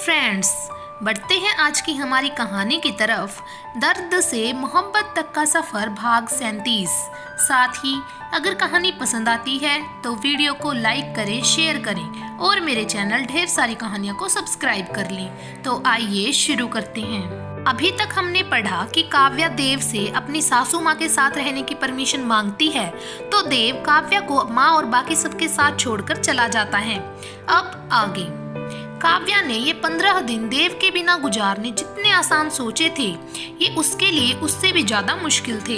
Friends, बढ़ते हैं आज की हमारी कहानी की तरफ। दर्द से मोहब्बत तक का सफ़र भाग 37। साथ ही अगर कहानी पसंद आती है तो वीडियो को लाइक करें, शेयर करें और मेरे चैनल ढेर सारी कहानियों को सब्सक्राइब कर लें। तो आइए शुरू करते हैं। अभी तक हमने पढ़ा कि काव्या देव से अपनी सासू माँ के साथ रहने की परमिशन मांगती है, तो देव काव्या को माँ और बाकी सबके साथ छोड़कर चला जाता है। अब आगे काव्या ने ये 15 दिन देव के बिना गुजारने जितने आसान सोचे थे, ये उसके लिए उससे भी ज्यादा मुश्किल थे।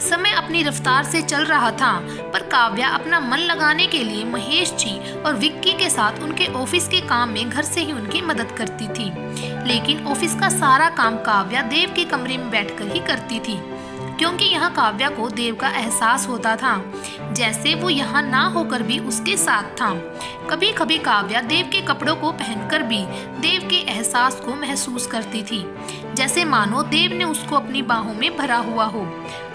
समय अपनी रफ्तार से चल रहा था, पर काव्या अपना मन लगाने के लिए महेश जी और विक्की के साथ उनके ऑफिस के काम में घर से ही उनकी मदद करती थी। लेकिन ऑफिस का सारा काम काव्या देव के कमरे में बैठकर ही करती थी, क्योंकि यहाँ काव्या को देव का एहसास होता था, जैसे वो यहाँ ना होकर भी उसके साथ था। कभी कभी काव्या देव के कपड़ों को पहनकर भी देव के एहसास को महसूस करती थी, जैसे मानो देव ने उसको अपनी बाहों में भरा हुआ हो।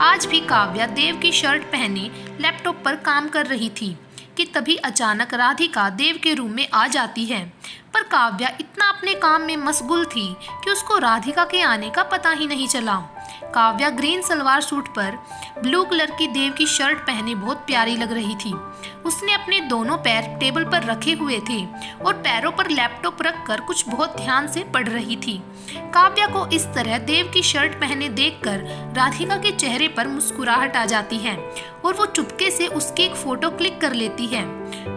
आज भी काव्या देव की शर्ट पहने लैपटॉप पर काम कर रही थी कि तभी अचानक राधिका देव के रूम में आ जाती है, पर काव्या इतना अपने काम में मशगूल थी कि उसको राधिका के आने का पता ही नहीं चला। काव्या ग्रीन सलवार सूट पर ब्लू कलर की देव की शर्ट पहने बहुत प्यारी लग रही थी। उसने अपने दोनों पैर टेबल पर रखे हुए थे और पैरों पर लैपटॉप रखकर कुछ बहुत ध्यान से पढ़ रही थी। काव्या को इस तरह देव की शर्ट पहने देखकर राधिका के चेहरे पर मुस्कुराहट आ जाती है और वो चुपके से उसकी एक फोटो क्लिक कर लेती है।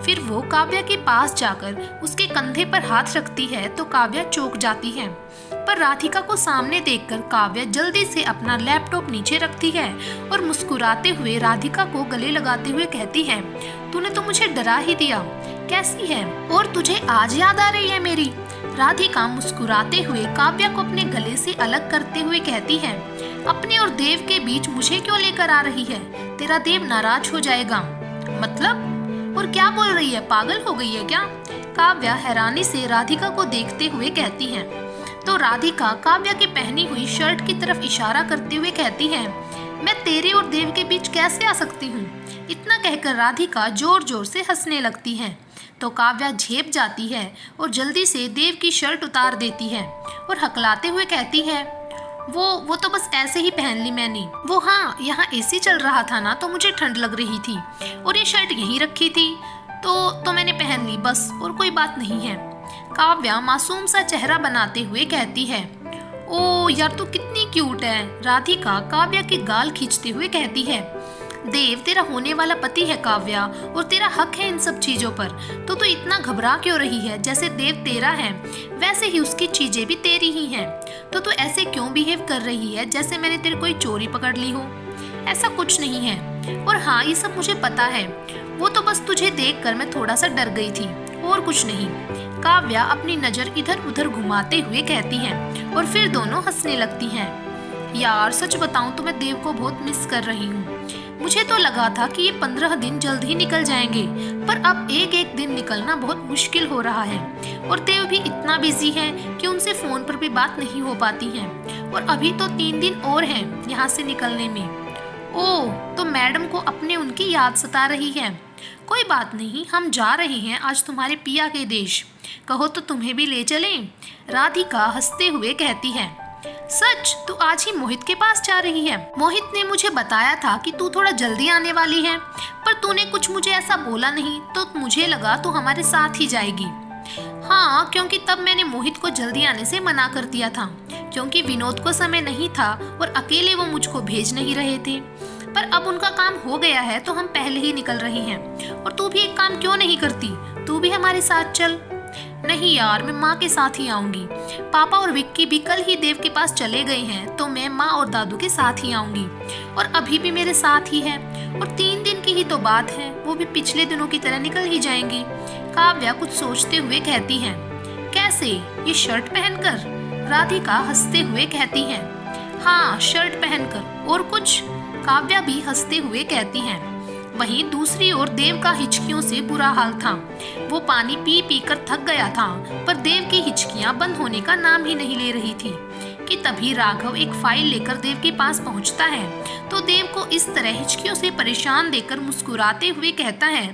फिर वो काव्या के पास जाकर उसके कंधे पर हाथ रखती है तो काव्या चौंक जाती है, पर राधिका को सामने देखकर काव्या जल्दी से अपना लैपटॉप नीचे रखती है और मुस्कुराते हुए राधिका को गले लगाते हुए कहती है, तूने तो मुझे डरा ही दिया, कैसी है और तुझे आज याद आ रही है मेरी। राधिका मुस्कुराते हुए काव्या को अपने गले से अलग करते हुए कहती है, अपने और देव के बीच मुझे क्यों लेकर आ रही है, तेरा देव नाराज हो जाएगा। मतलब? और क्या बोल रही है, पागल हो गई है क्या? काव्या हैरानी से राधिका को देखते हुए कहती है। तो राधिका काव्या की पहनी हुई शर्ट की तरफ इशारा करते हुए कहती है, मैं तेरे और देव के बीच कैसे आ सकती हूँ। इतना कहकर राधिका जोर जोर से हंसने लगती है, तो काव्या झेप जाती है और जल्दी से देव की शर्ट उतार देती है और हकलाते हुए कहती है, वो तो बस ऐसे ही पहन ली मैंने। वो हाँ, यहाँ एसी चल रहा था ना, तो मुझे ठंड लग रही थी और ये शर्ट यहीं रखी थी तो मैंने पहन ली बस, और कोई बात नहीं है। काव्या मासूम सा चेहरा बनाते हुए कहती है, ओ यार तू कितनी क्यूट है। राधिका काव्या के गाल खींचते हुए कहती है, देव तेरा होने वाला पति है काव्या, और तेरा हक है इन सब चीजों पर, तो तू इतना घबरा क्यों रही है। जैसे देव तेरा है वैसे ही उसकी चीजें भी तेरी ही हैं, तो तू ऐसे क्यों बिहेव कर रही है जैसे मैंने तेरी कोई चोरी पकड़ ली हो। ऐसा कुछ नहीं है, और हाँ ये सब मुझे पता है, वो तो बस तुझे देखकर मैं थोड़ा सा डर गई थी, और कुछ नहीं। काव्या अपनी नजर इधर उधर घुमाते हुए कहती है और फिर दोनों हंसने लगती हैं। यार सच बताऊं तो मैं देव को बहुत मिस कर रही हूँ। मुझे तो लगा था कि ये 15 दिन जल्द ही निकल जाएंगे, पर अब एक एक दिन निकलना बहुत मुश्किल हो रहा है, और देव भी इतना बिजी है कि उनसे फोन पर भी बात नहीं हो पाती है, और अभी तो 3 दिन और हैं यहाँ से निकलने में। ओह, तो मैडम को अपने उनकी याद सता रही है। कोई बात नहीं, हम जा रहे हैं आज तुम्हारे पिया के देश, कहो तो तुम्हें भी ले चलें। राधिका हंसते हुए कहती है, सच? तू आज ही मोहित के पास जा रही है? मोहित ने मुझे बताया था कि तू थोड़ा जल्दी आने वाली है, पर तूने कुछ मुझे ऐसा बोला नहीं, तो मुझे लगा तू हमारे साथ ही जाएगी। हाँ, क्योंकि तब मैंने मोहित को जल्दी आने से मना कर दिया था, क्योंकि विनोद को समय नहीं था और अकेले वो मुझको भेज नहीं रहे थे। पर अब उनका काम हो गया है तो हम पहले ही निकल रहे हैं, और तू भी एक काम क्यों नहीं करती, तू भी हमारे साथ चल। नहीं यार, मैं माँ के साथ ही आऊंगी। पापा और विक्की भी कल ही देव के पास चले गए हैं, तो मैं माँ और दादू के साथ ही आऊंगी, और अभी भी मेरे साथ ही है, और 3 दिन की ही तो बात है, वो भी पिछले दिनों की तरह निकल ही जाएंगी। काव्या कुछ सोचते हुए कहती है, कैसे, ये शर्ट पहनकर? राधिका हंसते हुए कहती है, हाँ शर्ट पहनकर, और कुछ? काव्या भी हंसते हुए कहती है। वहीं दूसरी ओर देव का हिचकियों से बुरा हाल था। वो पानी पी पी कर थक गया था, पर देव की हिचकियां बंद होने का नाम ही नहीं ले रही थी। कि तभी राघव एक फाइल लेकर देव के पास पहुंचता है तो देव को इस तरह हिचकियों से परेशान देखकर मुस्कुराते हुए कहता है,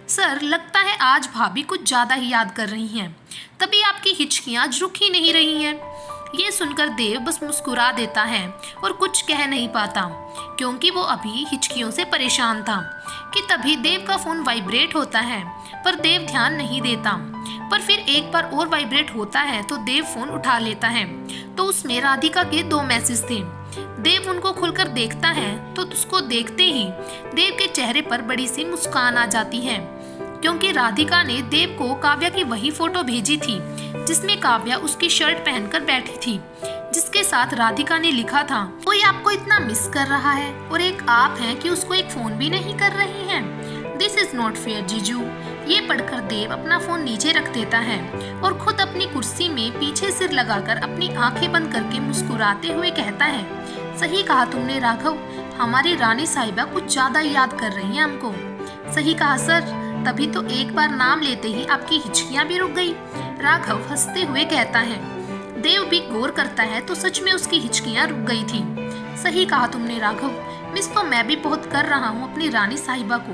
सर लगता है आज भाभी कुछ ज्यादा ही याद कर रही हैं, तभी आपकी हिचकियां आज रुक ही नहीं रही हैं। ये सुनकर देव बस मुस्कुरा देता है और कुछ कह नहीं पाता क्योंकि वो अभी हिचकियों से परेशान था कि तभी देव का फोन वाइब्रेट होता है पर देव ध्यान नहीं देता। पर फिर एक बार और वाइब्रेट होता है तो देव फोन उठा लेता है तो उसमें राधिका के 2 मैसेज थे। देव उनको खुलकर देखता है तो उसको देखते ही देव के चेहरे पर बड़ी सी मुस्कान आ जाती है क्योंकि राधिका ने देव को काव्या की वही फोटो भेजी थी जिसमें काव्या उसकी शर्ट पहनकर बैठी थी, जिसके साथ राधिका ने लिखा था, कोई आपको इतना मिस कर रहा है और एक आप हैं कि उसको एक फोन भी नहीं कर रही हैं। दिस इज नॉट फेयर जीजू। ये पढ़कर देव अपना फोन नीचे रख देता है और खुद अपनी कुर्सी में पीछे सिर लगाकर अपनी आंखें बंद करके मुस्कुराते हुए कहता है, सही कहा तुमने राघव, हमारी रानी साहिबा कुछ ज्यादा याद कर रही हैं हमको। सही कहा सर, तभी तो एक बार नाम लेते ही आपकी हिचकियां भी रुक गई। राघव हंसते हुए कहता है। देव भी गौर करता है तो सच में उसकी हिचकियां रुक गई थी। सही कहा तुमने राघव, मिस तो मैं भी बहुत कर रहा हूँ अपनी रानी साहिबा को,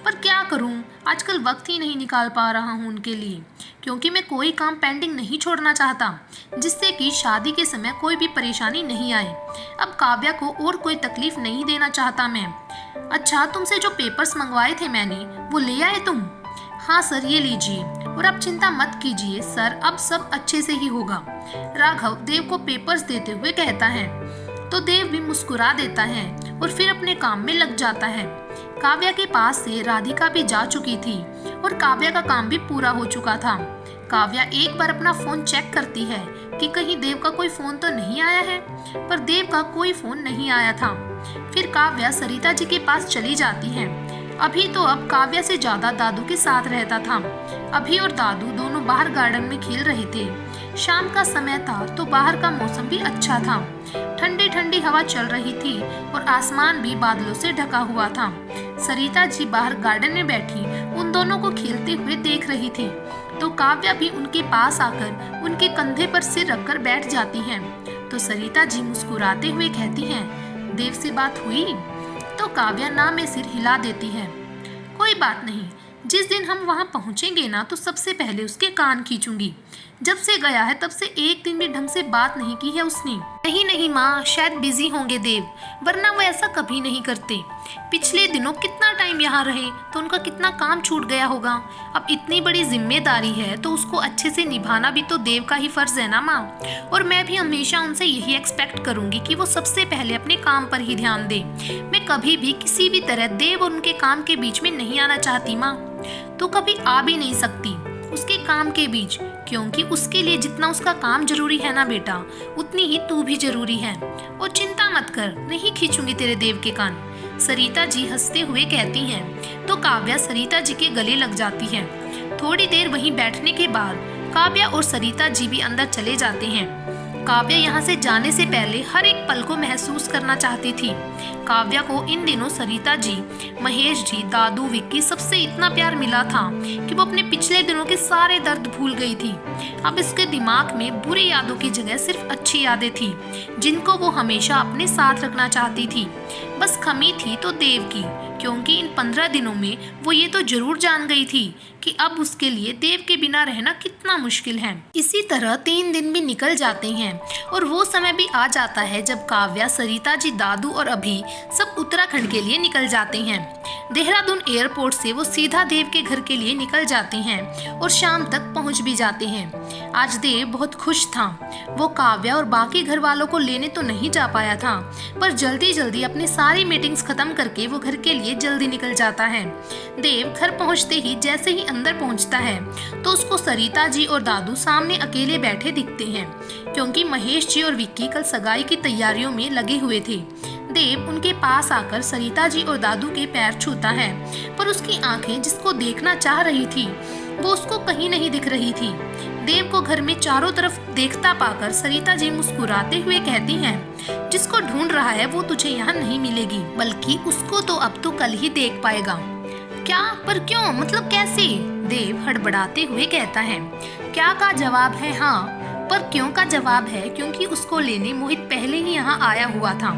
पर क्या करूँ आजकल वक्त ही नहीं निकाल पा रहा हूँ उनके लिए, क्योंकि मैं कोई काम पेंडिंग नहीं छोड़ना चाहता जिससे कि शादी के समय कोई भी परेशानी नहीं आए। अब काव्या को और कोई तकलीफ नहीं देना चाहता मैं। अच्छा, तुमसे जो पेपर्स मंगवाए थे मैंने वो ले आए तुम? हाँ सर, ये लीजिए और आप चिंता मत कीजिए सर, अब सब अच्छे से ही होगा। राघव देव को पेपर्स देते हुए कहता है तो देव भी मुस्कुरा देता है और फिर अपने काम में लग जाता है। काव्या के पास से राधिका भी जा चुकी थी और काव्या का काम भी पूरा हो चुका था। काव्या एक बार अपना फोन चेक करती है कि कहीं देव का कोई फोन तो नहीं आया है, पर देव का कोई फोन नहीं आया था। फिर काव्या सरिता जी के पास चली जाती है। अभी तो अब काव्या से ज्यादा दादू के साथ रहता था। अभी और दादू दोनों बाहर गार्डन में खेल रहे थे। शाम का समय था तो बाहर का मौसम भी अच्छा था। ठंडी ठंडी हवा चल रही थी और आसमान भी बादलों से ढका हुआ था। सरिता जी बाहर गार्डन में बैठी उन दोनों को खेलते हुए देख रही थी तो काव्या भी उनके पास आकर उनके कंधे पर सिर रखकर बैठ जाती है। तो सरिता जी मुस्कुराते हुए कहती हैं, देव से बात हुई? तो काव्या ना में सिर हिला देती है। कोई बात नहीं, जिस दिन हम वहाँ पहुँचेंगे ना तो सबसे पहले उसके कान खींचूंगी। जब से गया है तब से एक दिन भी ढंग से बात नहीं की है उसने। नहीं माँ, शायद बिजी होंगे देव, वरना वो ऐसा कभी नहीं करते। पिछले दिनों कितना टाइम यहाँ रहे तो उनका कितना काम छूट गया होगा। अब इतनी बड़ी जिम्मेदारी है तो उसको अच्छे से निभाना भी तो देव का ही फर्ज है ना माँ। और मैं भी हमेशा उनसे यही एक्सपेक्ट करूंगी कि वो सबसे पहले अपने काम पर ही ध्यान दे। मैं कभी भी किसी भी तरह देव और उनके काम के बीच में नहीं आना चाहती माँ। तो कभी आ भी नहीं सकती उसके काम के बीच, क्योंकि उसके लिए जितना उसका काम जरूरी है ना बेटा, उतनी ही तू भी जरूरी है। और चिंता मत कर, नहीं खींचूंगी तेरे देव के कान। सरिता जी हंसते हुए कहती हैं तो काव्या सरिता जी के गले लग जाती है। थोड़ी देर वहीं बैठने के बाद काव्या और सरिता जी भी अंदर चले जाते हैं। काव्या यहाँ से जाने से पहले हर एक पल को महसूस करना चाहती थी। काव्या को इन दिनों सरिता जी, महेश जी, दादू, विक्की सबसे इतना प्यार मिला था कि वो अपने पिछले दिनों के सारे दर्द भूल गई थी। अब इसके दिमाग में बुरी यादों की जगह सिर्फ अच्छी यादें थी जिनको वो हमेशा अपने साथ रखना चाहती थी। बस कमी थी तो देव की, क्योंकि इन 15 दिनों में वो ये तो जरूर जान गई थी कि अब उसके लिए देव के बिना रहना कितना मुश्किल है। इसी तरह 3 दिन भी निकल जाते हैं और वो समय भी आ जाता है जब काव्या, सरिता जी, दादू और अभी सब उत्तराखंड के लिए निकल जाते हैं। देहरादून एयरपोर्ट से वो सीधा देव के घर के लिए निकल जाते हैं और शाम तक पहुंच भी जाते हैं। आज देव बहुत खुश था। वो काव्या और बाकी घर वालों को लेने तो नहीं जा पाया था, पर जल्दी जल्दी अपनी सारी मीटिंग्स खत्म करके वो घर के लिए जल्दी निकल जाता है। देव घर पहुंचते ही जैसे ही अंदर पहुंचता है तो उसको सरिता जी और दादू सामने अकेले बैठे दिखते हैं, क्योंकि महेश जी और विक्की कल सगाई की तैयारियों में लगे हुए थे। देव उनके पास आकर सरिता जी और दादू के पैर छूता है, पर उसकी आंखें जिसको देखना चाह रही थी वो उसको कहीं नहीं दिख रही थी। देव को घर में चारों तरफ देखता पाकर सरिता जी मुस्कुराते हुए कहती हैं, जिसको ढूंढ रहा है वो तुझे यहाँ नहीं मिलेगी, बल्कि उसको तो अब तो कल ही देख पाएगा। क्या? पर क्यों? मतलब कैसे? देव हड़बड़ाते हुए कहता है। क्या का जवाब है हाँ, पर क्यों का जवाब है क्योंकि उसको लेने मोहित पहले ही यहाँ आया हुआ था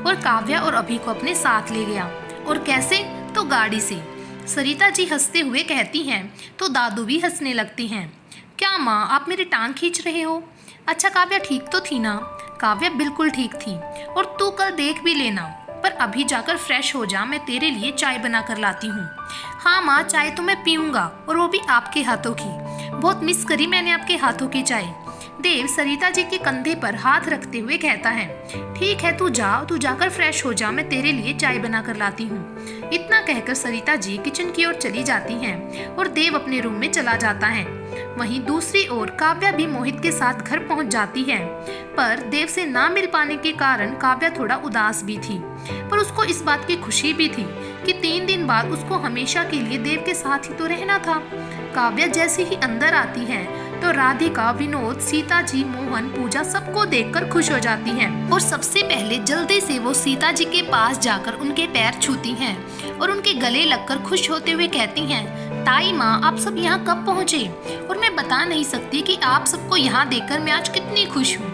और काव्या और अभि को अपने साथ ले गया। और कैसे? तो गाड़ी से। सरिता जी हंसते हुए कहती हैं तो दादू भी हंसने लगती हैं। क्या माँ, आप मेरी टांग खींच रहे हो? अच्छा काव्या ठीक तो थी ना? काव्या बिल्कुल ठीक थी, और तू कल देख भी लेना। पर अभी जाकर फ्रेश हो जा, मैं तेरे लिए चाय बना कर लाती हूँ। हाँ माँ, चाय तो मैं पीऊँगा, और वो भी आपके हाथों की। बहुत मिस करी मैंने आपके हाथों की चाय। देव सरिता जी के कंधे पर हाथ रखते हुए कहता है, ठीक है तू जाकर फ्रेश हो जा, मैं तेरे लिए चाय बना कर लाती हूँ। इतना कहकर सरिता जी किचन की ओर चली जाती हैं और देव अपने रूम में चला जाता है। वहीं दूसरी ओर काव्या भी मोहित के साथ घर पहुंच जाती है, पर देव से ना मिल पाने के कारण काव्या थोड़ा उदास भी थी, पर उसको इस बात की खुशी भी थी कि 3 दिन बाद उसको हमेशा के लिए देव के साथ ही तो रहना था। काव्या जैसे ही अंदर आती है तो राधिका, विनोद, सीता जी, मोहन, पूजा सबको देखकर खुश हो जाती हैं और सबसे पहले जल्दी से वो सीता जी के पास जाकर उनके पैर छूती हैं और उनके गले लगकर खुश होते हुए कहती हैं, ताई माँ आप सब यहाँ कब पहुँचे? और मैं बता नहीं सकती कि आप सबको यहाँ देखकर मैं आज कितनी खुश हूँ।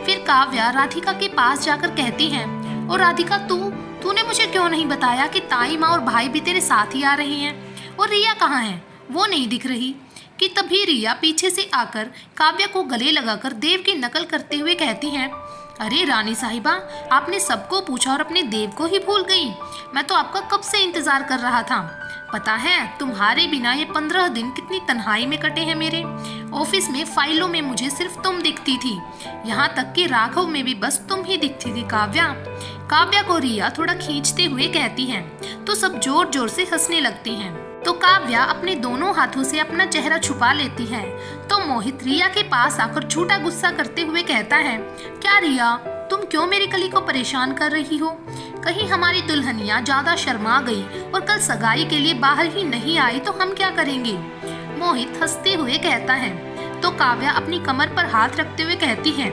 फिर काव्या राधिका के पास जाकर कहती है, और राधिका तूने मुझे क्यों नहीं बताया कि ताई माँ और भाई भी तेरे साथ ही आ रहे हैं? और रिया कहाँ है? वो नहीं दिख रही। कि तभी रिया पीछे से आकर काव्या को गले लगाकर देव की नकल करते हुए कहती हैं, अरे रानी साहिबा, आपने सबको पूछा और अपने देव को ही भूल गई। मैं तो आपका कब से इंतजार कर रहा था। पता है तुम्हारे बिना ये 15 दिन कितनी तन्हाई में कटे हैं मेरे। ऑफिस में फाइलों में मुझे सिर्फ तुम दिखती थी, यहाँ तक कि राघव में भी बस तुम ही दिखती थी काव्या को रिया थोड़ा खींचते हुए कहती है तो सब जोर जोर से हंसने लगती हैं। तो काव्या अपने दोनों हाथों से अपना चेहरा छुपा लेती है तो मोहित रिया के पास आकर झूठा गुस्सा करते हुए कहता है, क्या रिया तुम क्यों मेरी कली को परेशान कर रही हो? कहीं हमारी दुल्हनिया ज्यादा शर्मा गई और कल सगाई के लिए बाहर ही नहीं आई तो हम क्या करेंगे? मोहित हंसते हुए कहता है तो काव्या अपनी कमर पर हाथ रखते हुए कहती है,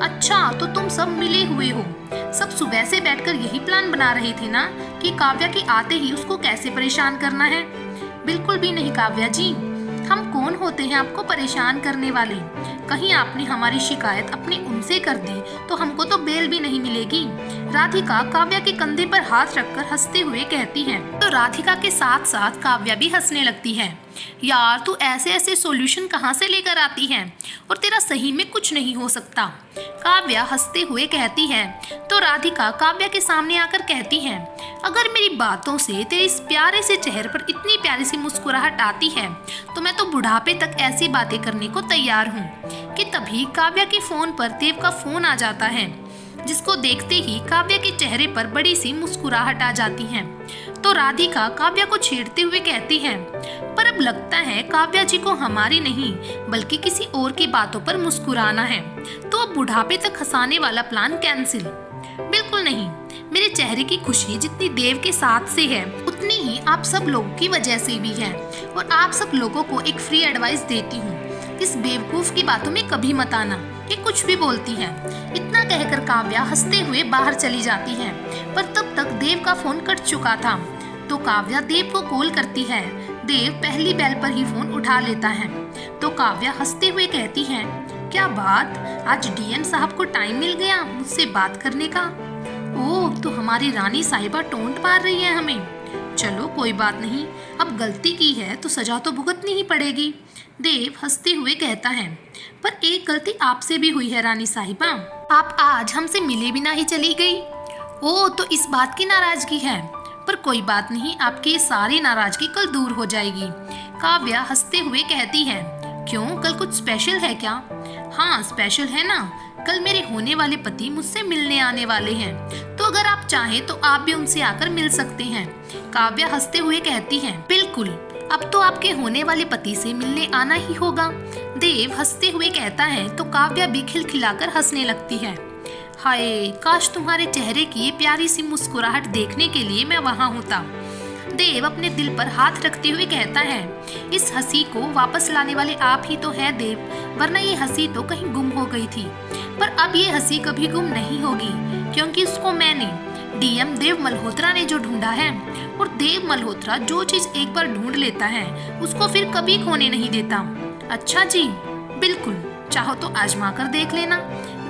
अच्छा तो तुम सब मिले हुए हो। सब सुबह से बैठकर यही प्लान बना रहे थे ना कि काव्या के आते ही उसको कैसे परेशान करना है? बिल्कुल भी नहीं काव्या जी, हम कौन होते हैं आपको परेशान करने वाले? कहीं आपने हमारी शिकायत अपनी उनसे कर दी तो हमको तो बेल भी नहीं मिलेगी। राधिका काव्या के कंधे पर हाथ रखकर हंसते हुए कहती है तो राधिका के साथ साथ काव्या भी हंसने लगती है। यार तू ऐसे ऐसे सॉल्यूशन कहाँ से लेकर आती है, और तेरा सही में कुछ नहीं हो सकता, काव्या हंसते हुए कहती है। तो राधिका काव्या के सामने आकर कहती है, अगर मेरी बातों से तेरे इस प्यारे से चेहरे पर इतनी प्यारी सी मुस्कुराहट आती है तो मैं तो बुढ़ापे तक ऐसी बातें करने को तैयार हूँ। कि तभी काव्या के फोन पर देव का फोन आ जाता है, जिसको देखते ही काव्या के चेहरे पर बड़ी सी मुस्कुराहट आ जाती है। तो राधिका काव्या को छेड़ते हुए कहती है, पर अब लगता है काव्या जी को हमारी नहीं बल्कि किसी और की बातों पर मुस्कुराना है, तो अब बुढ़ापे तक हंसाने वाला प्लान कैंसिल। बिल्कुल नहीं, मेरे चेहरे की खुशी जितनी देव के साथ से है उतनी ही आप सब लोगों की वजह से भी है। और आप सब लोगों को एक फ्री एडवाइस देती हूँ, इस बेवकूफ की बातों में कभी मत आना, ये कुछ भी बोलती है। इतना कहकर काव्या हंसते हुए बाहर चली जाती है, पर तब तक देव का फोन कट चुका था। तो काव्या देव को कॉल करती है। देव पहली बेल पर ही फोन उठा लेता है। तो काव्या हंसते हुए कहती है, क्या बात, आज डीएम साहब को टाइम मिल गया मुझसे बात करने का। ओह, तो हमारी रानी साहिबा टोंट मार रही है हमें। चलो कोई बात नहीं, अब गलती की है तो सजा तो भुगतनी ही पड़ेगी, देव हंसते हुए कहता है। पर एक गलती आपसे भी हुई है रानी साहिबा, आप आज हमसे मिले बिना ही चली गई। ओह, तो इस बात की नाराजगी है, पर कोई बात नहीं, आपकी ये सारी नाराजगी कल दूर हो जाएगी, काव्या हंसते हुए कहती है। क्यों, कल कुछ स्पेशल है क्या? हाँ स्पेशल है ना, कल मेरे होने वाले पति मुझसे मिलने आने वाले हैं, तो अगर आप चाहें तो आप भी उनसे आकर मिल सकते हैं, काव्या हंसते हुए कहती है। बिल्कुल, अब तो आपके होने वाले पति से मिलने आना ही होगा, देव हंसते हुए कहता है। तो काव्या भी खिलखिलाकर हंसने लगती है। हाय, काश तुम्हारे चेहरे की ये प्यारी सी मुस्कुराहट देखने के लिए मैं वहाँ होता, देव अपने दिल पर हाथ रखते हुए कहता है। इस हंसी को वापस लाने वाले आप ही तो हैं देव, वरना ये हंसी तो कहीं गुम हो गई थी। पर अब ये हंसी कभी गुम नहीं होगी, क्योंकि उसको मैंने, डीएम देव मल्होत्रा ने जो ढूंढा है, और देव मल्होत्रा जो चीज एक बार ढूंढ लेता है उसको फिर कभी खोने नहीं देता। अच्छा जी, बिल्कुल, चाहो तो आजमा कर देख लेना,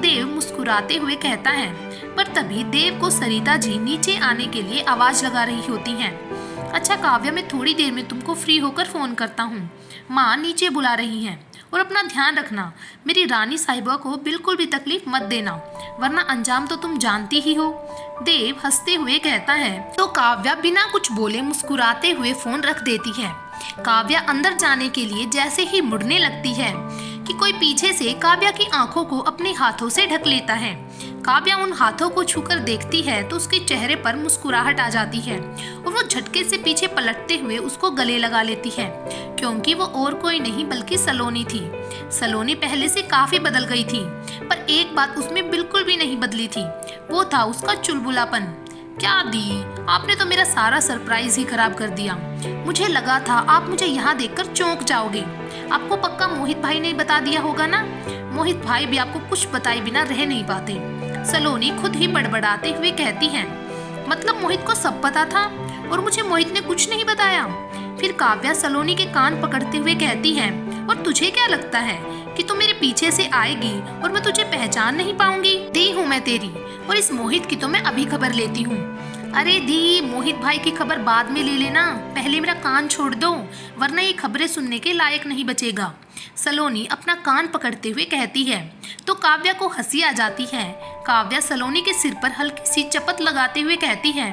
देव मुस्कुराते हुए कहता है। पर तभी देव को सरिता जी नीचे आने के लिए आवाज लगा रही होती हैं। अच्छा काव्या, मैं थोड़ी देर में तुमको फ्री होकर फोन करता हूँ। माँ नीचे बुला रही हैं। और अपना ध्यान रखना, मेरी रानी साहिबा को बिल्कुल भी तकलीफ मत देना, वरना अंजाम तो तुम जानती ही हो। देव हंसते हुए कहता है। तो काव्या बिना कुछ बोले मुस्कुराते हुए फोन रख देती है। काव्या अंदर जाने के लिए जैसे ही मुड़ने लगती है कि कोई पीछे से काव्या की आंखों को अपने हाथों से ढक लेता है। काव्या उन हाथों को छूकर देखती है तो उसके चेहरे पर मुस्कुराहट आ जाती है और वो झटके से पीछे पलटते हुए उसको गले लगा लेती है, क्योंकि वो और कोई नहीं बल्कि सलोनी थी। सलोनी पहले से काफी बदल गई थी, पर एक बात उसमें बिल्कुल भी नहीं बदली थी, वो था उसका चुलबुलापन। क्या दी, आपने तो मेरा सारा सरप्राइज ही खराब कर दिया। मुझे लगा था आप मुझे यहाँ देखकर चौंक जाओगे। आपको पक्का मोहित भाई ने बता दिया होगा ना? मोहित भाई भी आपको कुछ बताए बिना रह नहीं पाते। सलोनी खुद ही बड़बड़ाते हुए कहती है। मतलब मोहित को सब पता था और मुझे मोहित ने कुछ नहीं बताया? फिर काव्या सलोनी के कान पकड़ते हुए कहती है, और तुझे क्या लगता है कि तू मेरे पीछे से आएगी और मैं तुझे पहचान नहीं पाऊंगी? दी हूँ मैं तेरी, और इस मोहित की तो मैं अभी खबर लेती हूँ। अरे दी, मोहित भाई की खबर बाद में ले लेना, पहले मेरा कान छोड़ दो, वरना ये खबरें सुनने के लायक नहीं बचेगा। सलोनी अपना कान पकड़ते हुए कहती है। तो काव्या को हंसी आ जाती है। काव्या सलोनी के सिर पर हल्की सी चपत लगाते हुए कहती है,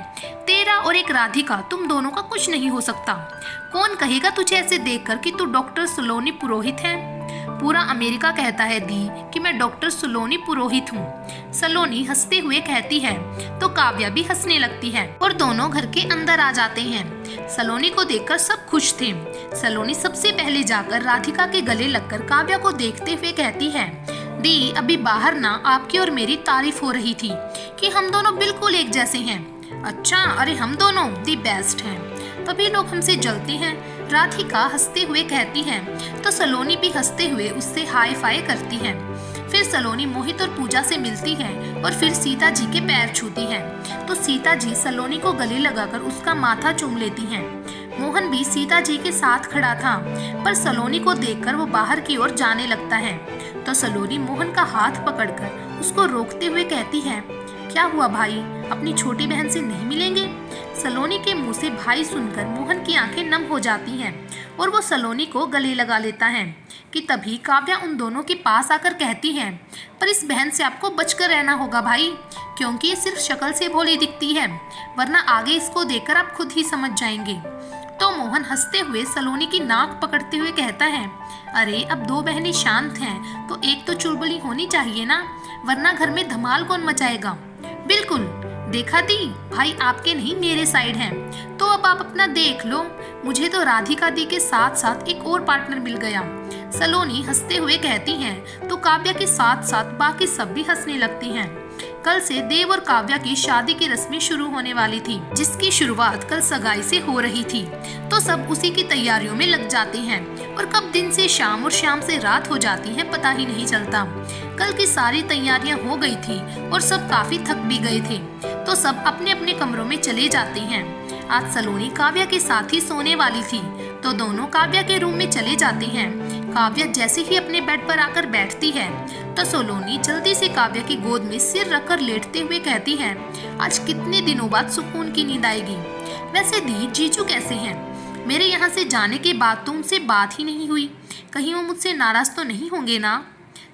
तेरा और एक राधिका, तुम दोनों का कुछ नहीं हो सकता। कौन कहेगा तुझे ऐसे देखकर कि तू डॉक्टर सलोनी पुरोहित है? पूरा अमेरिका कहता है दी कि मैं डॉक्टर सलोनी पुरोहित हूँ। सलोनी हंसते हुए कहती है। तो काव्या भी हंसने लगती है और दोनों घर के अंदर आ जाते हैं। सलोनी को देखकर सब खुश थे। सलोनी सबसे पहले जाकर राधिका के गले लगकर काव्या को देखते हुए कहती है, दी अभी बाहर ना आपकी और मेरी तारीफ हो रही थी कि हम दोनों बिल्कुल एक जैसे हैं। अच्छा, अरे हम दोनों दी बेस्ट हैं, तभी लोग हमसे जलते हैं। राधिका हंसते हुए कहती है। तो सलोनी भी हंसते हुए उससे हाई फाई करती है। फिर सलोनी मोहित और पूजा से मिलती है और फिर सीता जी के पैर छूती है। तो सीता जी सलोनी को गले लगाकर उसका माथा चूम लेती हैं। मोहन भी सीता जी के साथ खड़ा था, पर सलोनी को देखकर वो बाहर की ओर जाने लगता है। तो सलोनी मोहन का हाथ पकड़कर उसको रोकते हुए कहती है, क्या हुआ भाई, अपनी छोटी बहन से नहीं मिलेंगे? सलोनी के मुंह से भाई सुनकर मोहन की आंखें नम हो जाती हैं और वो सलोनी को गले लगा लेता है कि तभी काव्या उन दोनों के पास आकर कहती है, पर इस बहन से आपको बचकर रहना होगा भाई, क्योंकि ये सिर्फ शक्ल से भोली दिखती है, वरना आगे इसको देखकर आप खुद ही समझ जाएंगे। तो मोहन हंसते हुए सलोनी की नाक पकड़ते हुए कहता है, अरे अब दो बहनें शांत हैं तो एक तो चुलबुली होनी चाहिए ना, वरना घर में धमाल कौन मचाएगा? बिल्कुल, देखा दी, भाई आपके नहीं मेरे साइड हैं। तो अब आप अपना देख लो, मुझे तो राधिका दी के साथ साथ एक और पार्टनर मिल गया। सलोनी हंसते हुए कहती हैं। तो काव्या के साथ साथ बाकी सब भी हंसने लगती हैं। कल से देव और काव्या की शादी की रस्में शुरू होने वाली थी, जिसकी शुरुआत कल सगाई से हो रही थी। तो सब उसी की तैयारियों में लग जाते हैं और कब दिन से शाम और शाम से रात हो जाती है पता ही नहीं चलता। कल की सारी तैयारियां हो गई थी और सब काफी थक भी गए थे, तो सब अपने अपने कमरों में चले जाते हैं। आज सलोनी काव्या के साथ ही सोने वाली थी, तो दोनों काव्या के रूम में चले जाते हैं। काव्या जैसे ही अपने बेड पर आकर बैठती है, तो सलोनी जल्दी से काव्या की गोद में सिर रखकर लेटते हुए कहती है, आज कितने दिनों बाद सुकून की नींद आएगी। वैसे दी, जीजू कैसे हैं? मेरे यहाँ से जाने के बाद तो उनसे बात ही नहीं हुई, कहीं वो मुझसे नाराज तो नहीं होंगे ना?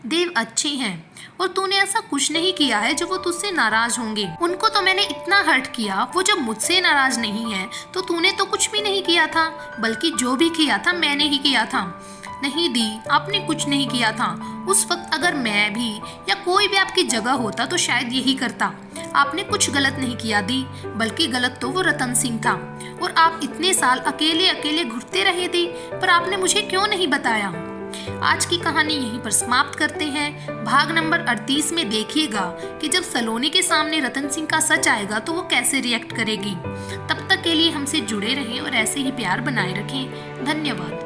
देव अच्छे हैं, और तूने ऐसा कुछ नहीं किया है जो वो तुझसे नाराज होंगे। उनको तो मैंने इतना हर्ट किया, वो जब मुझसे नाराज नहीं है तो तूने तो कुछ भी नहीं किया था, बल्कि जो भी किया था मैंने ही किया था। नहीं दी, आपने कुछ नहीं किया था। उस वक्त अगर मैं भी या कोई भी आपकी जगह होता तो शायद यही करता। आपने कुछ गलत नहीं किया दी, बल्कि गलत तो वो रतन सिंह था, और आप इतने साल अकेले अकेले घुटते रहे दी, पर आपने मुझे क्यों नहीं बताया? आज की कहानी यहीं पर समाप्त करते हैं। भाग नंबर 38 में देखिएगा कि जब सलोनी के सामने रतन सिंह का सच आएगा तो वो कैसे रिएक्ट करेगी। तब तक के लिए हमसे जुड़े रहें और ऐसे ही प्यार बनाए रखें। धन्यवाद।